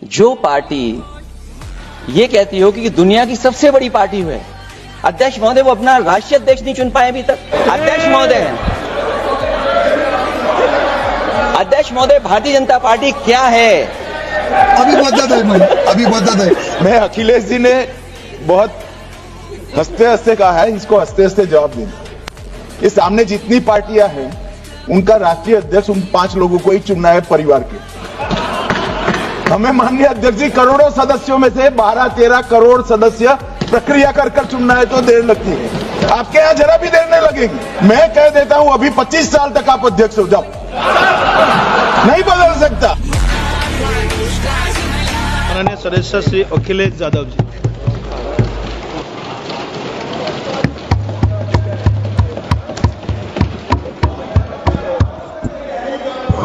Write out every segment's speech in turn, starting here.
जो पार्टी ये कहती हो कि दुनिया की सबसे बड़ी पार्टी है, अध्यक्ष महोदय वो अपना राष्ट्रीय अध्यक्ष नहीं चुन पाए अभी तक। अध्यक्ष महोदय भारतीय जनता पार्टी क्या है? अभी बता दे मैं अखिलेश जी ने बहुत हंसते हंसते कहा है, इसको हंसते हंसते जवाब देना। ये सामने जितनी पार्टियां हैं उनका राष्ट्रीय अध्यक्ष उन 5 लोगों को ही चुनना है परिवार के। हमें माननीय अध्यक्ष जी करोड़ों सदस्यों में से 12-13 करोड़ सदस्य प्रक्रिया कर चुनना है तो देर लगती है। आपके यहां जरा भी देर नहीं लगेगी। मैं कह देता हूं अभी 25 साल तक आप अध्यक्ष हो जाओ, नहीं बदल सकता। माननीय सदस्य श्री अखिलेश यादव जी।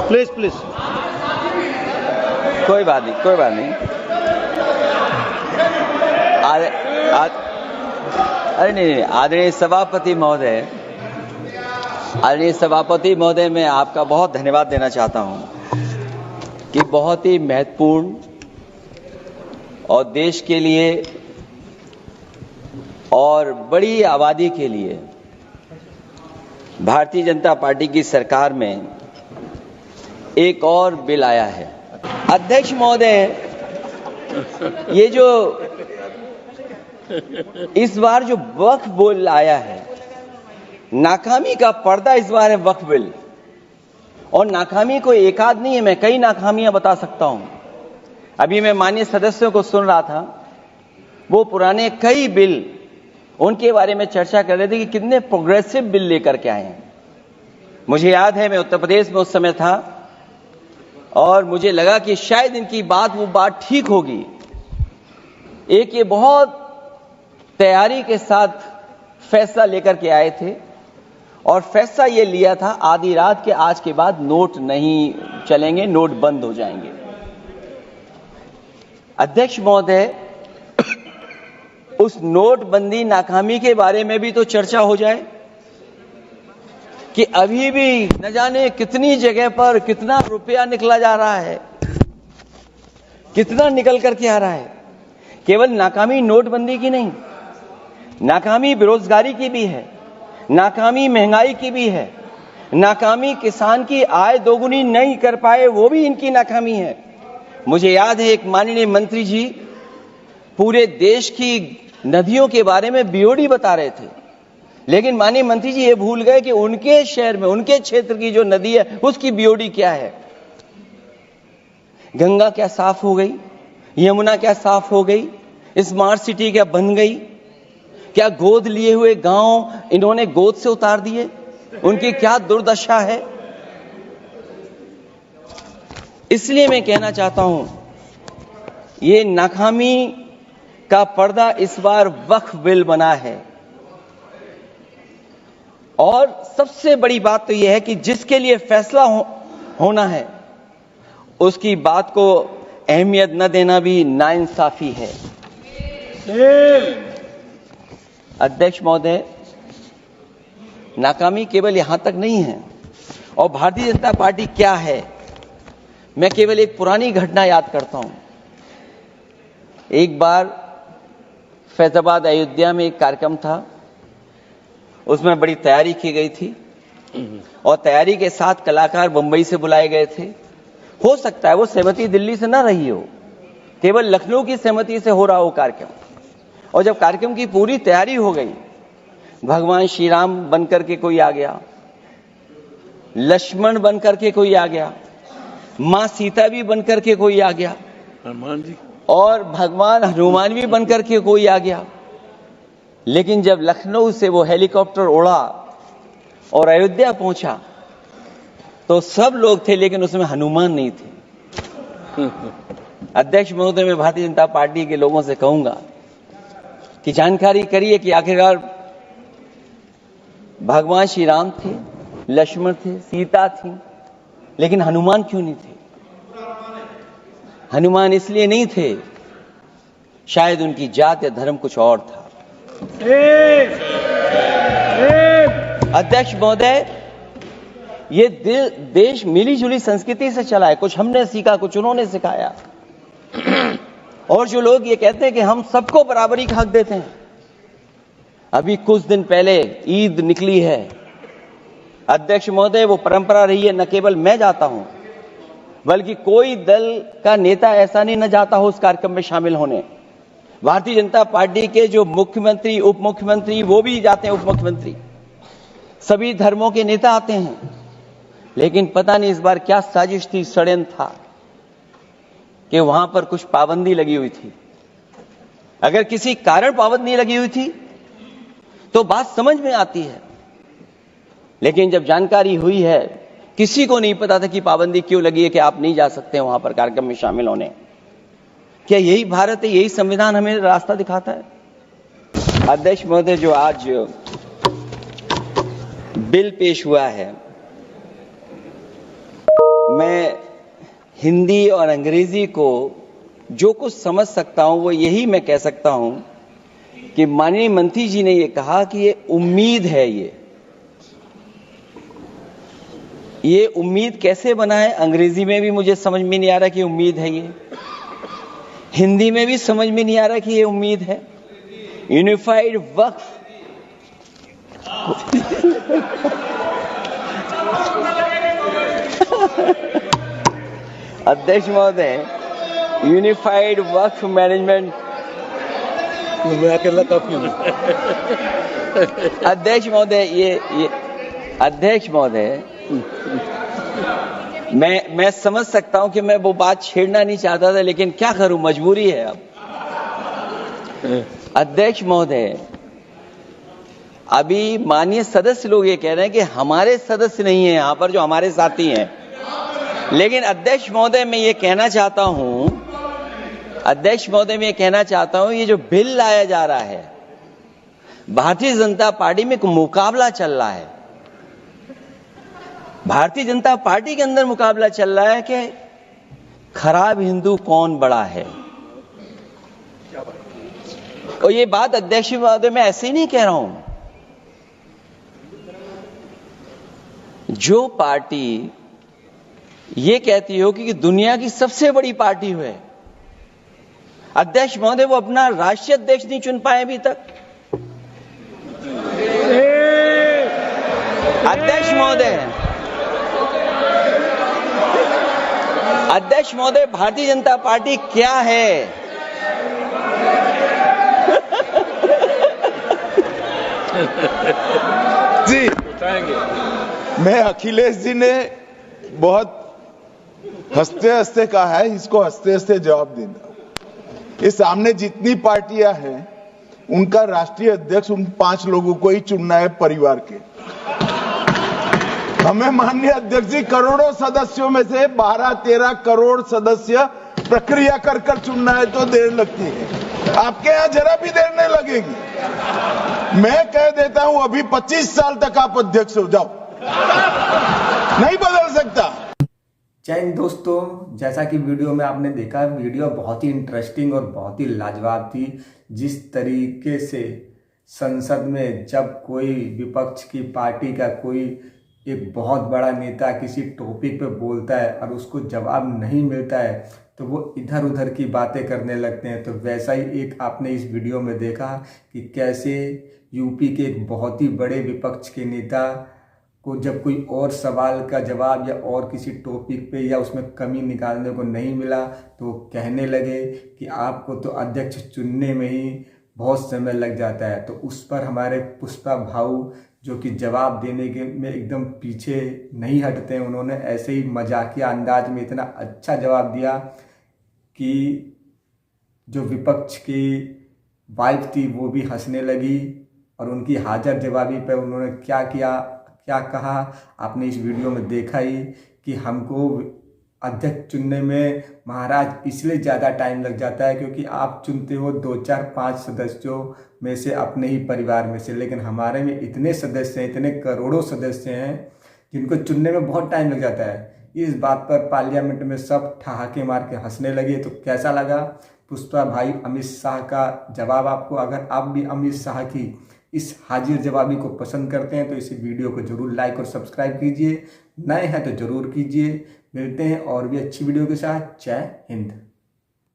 प्लीज कोई बात नहीं। अरे नहीं, आदरणीय सभापति महोदय मैं आपका बहुत धन्यवाद देना चाहता हूं कि बहुत ही महत्वपूर्ण और देश के लिए और बड़ी आबादी के लिए भारतीय जनता पार्टी की सरकार में एक और बिल आया है। अध्यक्ष महोदय, ये जो इस बार जो वक्फ बिल आया है, नाकामी का पर्दा इस बार है वक्फ बिल। और नाकामी कोई एक आध नहीं है, मैं कई नाकामियां बता सकता हूं। अभी मैं माननीय सदस्यों को सुन रहा था, वो पुराने कई बिल उनके बारे में चर्चा कर रहे थे कि कितने प्रोग्रेसिव बिल लेकर के आए हैं। मुझे याद है मैं उत्तर प्रदेश में उस समय था और मुझे लगा कि शायद इनकी वो बात ठीक होगी। एक ये बहुत तैयारी के साथ फैसला लेकर के आए थे और फैसला ये लिया था आधी रात के आज के बाद नोट नहीं चलेंगे, नोट बंद हो जाएंगे। अध्यक्ष महोदय, उस नोटबंदी नाकामी के बारे में भी तो चर्चा हो जाए कि अभी भी न जाने कितनी जगह पर कितना रुपया निकला जा रहा है, कितना निकल करके आ रहा है। केवल नाकामी नोटबंदी की नहीं, नाकामी बेरोजगारी की भी है, नाकामी महंगाई की भी है, नाकामी किसान की आय दोगुनी नहीं कर पाए वो भी इनकी नाकामी है। मुझे याद है एक माननीय मंत्री जी पूरे देश की नदियों के बारे में बीओडी बता रहे थे, लेकिन माननीय मंत्री जी ये भूल गए कि उनके शहर में, उनके क्षेत्र की जो नदी है उसकी बीओडी क्या है। गंगा क्या साफ हो गई, यमुना क्या साफ हो गई, स्मार्ट सिटी क्या बन गई, क्या गोद लिए हुए गांव इन्होंने गोद से उतार दिए, उनकी क्या दुर्दशा है। इसलिए मैं कहना चाहता हूं, ये नाकामी का पर्दा इस बार वक्फ बिल बना है। और सबसे बड़ी बात तो यह है कि जिसके लिए फैसला होना है उसकी बात को अहमियत न देना भी नाइंसाफी है। अध्यक्ष महोदय, नाकामी केवल यहां तक नहीं है। और भारतीय जनता पार्टी क्या है, मैं केवल एक पुरानी घटना याद करता हूं। एक बार फैजाबाद अयोध्या में एक कार्यक्रम था, उसमें बड़ी तैयारी की गई थी और तैयारी के साथ कलाकार मुंबई से बुलाए गए थे। हो सकता है वो सहमति दिल्ली से ना रही हो, केवल लखनऊ की सहमति से हो रहा हो कार्यक्रम। और जब कार्यक्रम की पूरी तैयारी हो गई, भगवान श्री राम बनकर के कोई आ गया, लक्ष्मण बनकर के कोई आ गया, मां सीता भी बनकर के कोई आ गया, हनुमान जी और भगवान हनुमान भी बनकर के कोई आ गया। लेकिन जब लखनऊ से वो हेलीकॉप्टर उड़ा और अयोध्या पहुंचा तो सब लोग थे, लेकिन उसमें हनुमान नहीं थे। अध्यक्ष महोदय, मैं भारतीय जनता पार्टी के लोगों से कहूंगा कि जानकारी करिए कि आखिरकार भगवान श्री राम थे, लक्ष्मण थे, सीता थी, लेकिन हनुमान क्यों नहीं थे? हनुमान इसलिए नहीं थे, शायद उनकी जात या धर्म कुछ और था। अध्यक्ष महोदय, ये देश मिली जुली संस्कृति से चला है। कुछ हमने सीखा, कुछ उन्होंने सिखाया। और जो लोग ये कहते हैं कि हम सबको बराबरी का हक देते हैं, अभी कुछ दिन पहले ईद निकली है अध्यक्ष महोदय, वो परंपरा रही है, न केवल मैं जाता हूं बल्कि कोई दल का नेता ऐसा नहीं न जाता हो उस कार्यक्रम में शामिल होने। भारतीय जनता पार्टी के जो मुख्यमंत्री, उप मुख्यमंत्री, वो भी जाते हैं, उप मुख्यमंत्री, सभी धर्मों के नेता आते हैं। लेकिन पता नहीं इस बार क्या साजिश थी, षड्यंत्र था कि वहां पर कुछ पाबंदी लगी हुई थी। अगर किसी कारण पाबंदी लगी हुई थी तो बात समझ में आती है, लेकिन जब जानकारी हुई है, किसी को नहीं पता था कि पाबंदी क्यों लगी है कि आप नहीं जा सकते वहां पर कार्यक्रम में शामिल होने। क्या यही भारत है, यही संविधान हमें रास्ता दिखाता है? अध्यक्ष महोदय, जो आज बिल पेश हुआ है, मैं हिंदी और अंग्रेजी को जो कुछ समझ सकता हूं वो यही मैं कह सकता हूं कि माननीय मंत्री जी ने ये कहा कि ये उम्मीद है। ये उम्मीद कैसे बना है, अंग्रेजी में भी मुझे समझ में नहीं आ रहा कि उम्मीद है, ये हिंदी में भी समझ में नहीं आ रहा कि ये उम्मीद है। यूनिफाइड वक्फ अध्यक्ष महोदय, यूनिफाइड वक्फ मैनेजमेंट, मैं अकेला काफी हूं। अध्यक्ष महोदय, ये अध्यक्ष महोदय, मैं समझ सकता हूं कि मैं वो बात छेड़ना नहीं चाहता था, लेकिन क्या करूं, मजबूरी है अब। अध्यक्ष महोदय, अभी माननीय सदस्य लोग ये कह रहे हैं कि हमारे सदस्य नहीं है यहां पर, जो हमारे साथी हैं। लेकिन अध्यक्ष महोदय, मैं ये कहना चाहता हूं, अध्यक्ष महोदय, मैं ये कहना चाहता हूं, ये जो बिल लाया जा रहा है, भारतीय जनता पार्टी में एक मुकाबला चल रहा है। भारतीय जनता पार्टी के अंदर मुकाबला चल रहा है कि खराब हिंदू कौन बड़ा है। और ये बात अध्यक्ष महोदय मैं ऐसे ही नहीं कह रहा हूं। जो पार्टी ये कहती हो कि दुनिया की सबसे बड़ी पार्टी है, अध्यक्ष महोदय, वो अपना राष्ट्रीय अध्यक्ष नहीं चुन पाए अभी तक। अध्यक्ष महोदय, भारतीय जनता पार्टी क्या है? जी, मैं अखिलेश जी ने बहुत हंसते हंसते कहा है, इसको हंसते हंसते जवाब देना। इस सामने जितनी पार्टियां हैं उनका राष्ट्रीय अध्यक्ष उन 5 लोगों को ही चुनना है परिवार के। हमें माननीय अध्यक्ष जी करोड़ों सदस्यों में से 12-13 करोड़ सदस्य प्रक्रिया कर कर चुनना है तो देर लगती है। आपके यहां जरा भी देर नहीं लगेगी। मैं कह देता हूं अभी 25 साल तक आप अध्यक्ष हो जाओ, नहीं बदल सकता। जय हिंद दोस्तों, जैसा कि वीडियो में आपने देखा, वीडियो बहुत ही इंटरेस्टिंग और बहुत ही लाजवाब थी। जिस तरीके से संसद में जब कोई विपक्ष की पार्टी का कोई एक बहुत बड़ा नेता किसी टॉपिक पे बोलता है और उसको जवाब नहीं मिलता है तो वो इधर उधर की बातें करने लगते हैं। तो वैसा ही एक आपने इस वीडियो में देखा कि कैसे यूपी के एक बहुत ही बड़े विपक्ष के नेता को जब कोई और सवाल का जवाब या और किसी टॉपिक पे या उसमें कमी निकालने को नहीं मिला तो वो कहने लगे कि आपको तो अध्यक्ष चुनने में ही बहुत समय लग जाता है। तो उस पर हमारे पुष्पा भाऊ जो कि जवाब देने के में एकदम पीछे नहीं हटते हैं, उन्होंने ऐसे ही मजाकिया अंदाज में इतना अच्छा जवाब दिया कि जो विपक्ष की वाइफ थी वो भी हंसने लगी। और उनकी हाजिर जवाबी पे उन्होंने क्या किया, क्या कहा, आपने इस वीडियो में देखा ही कि हमको अध्यक्ष चुनने में महाराज इसलिए ज़्यादा टाइम लग जाता है क्योंकि आप चुनते हो 2, 4, 5 सदस्यों में से अपने ही परिवार में से, लेकिन हमारे में इतने सदस्य हैं, इतने करोड़ों सदस्य हैं जिनको चुनने में बहुत टाइम लग जाता है। इस बात पर पार्लियामेंट में सब ठहाके मार के हंसने लगे। तो कैसा लगा पुष्पा भाई अमित शाह का जवाब आपको? अगर आप भी अमित शाह की इस हाजिर जवाबी को पसंद करते हैं तो इस वीडियो को जरूर लाइक और सब्सक्राइब कीजिए, नए हैं तो जरूर कीजिए। मिलते हैं और भी अच्छी वीडियो के साथ। जय हिंद।